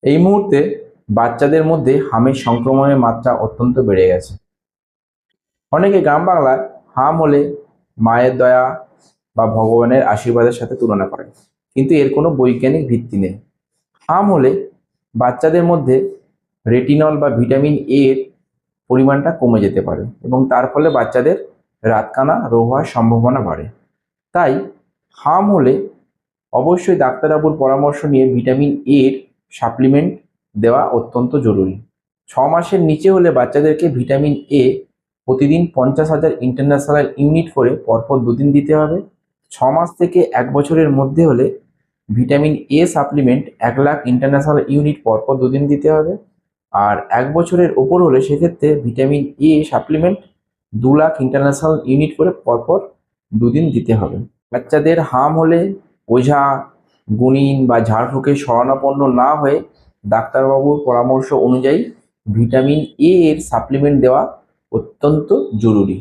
এই মুহূর্তে বাচ্চাদের মধ্যে হামের সংক্রমণের মাত্রা অত্যন্ত বেড়ে গেছে। অনেকে গ্রাম বাংলায় হাম হলে মায়ের দয়া বা ভগবানের আশীর্বাদের সাথে তুলনা করে, কিন্তু এর কোনো বৈজ্ঞানিক ভিত্তি নেই। হাম হলে বাচ্চাদের মধ্যে রেটিনল বা ভিটামিন এর পরিমাণটা কমে যেতে পারে এবং তার ফলে বাচ্চাদের রাতকানা রোগ হওয়ার সম্ভাবনা বাড়ে। তাই হাম হলে অবশ্যই ডাক্তারবাবুর পরামর্শ নিয়ে ভিটামিন এর সাপ্লিমেন্ট দেওয়া অত্যন্ত জরুরি। 6 মাসের নিচে হলে বাচ্চাদেরকে ভিটামিন এ প্রতিদিন 50,000 ইন্টারন্যাশনাল ইউনিট করে পরপর 2 দিন দিতে হবে। 6 মাস থেকে 1 বছরের মধ্যে হলে vitamin A supplement 1 lakh international unit পরপর 2 দিন দিতে হবে। আর 1 বছরের ওপর হলে সেক্ষেত্রে vitamin A supplement 2 lakh international unit করে পরপর 2 দিন দিতে হবে। বাচ্চাদের হাম হলে ওঝা, গুণিন বা ঝাড়ফুঁকে শরণাপন্ন না হয়ে ডাক্তারবাবুর পরামর্শ অনুযায়ী ভিটামিন এ এর সাপ্লিমেন্ট দেওয়া অত্যন্ত জরুরি।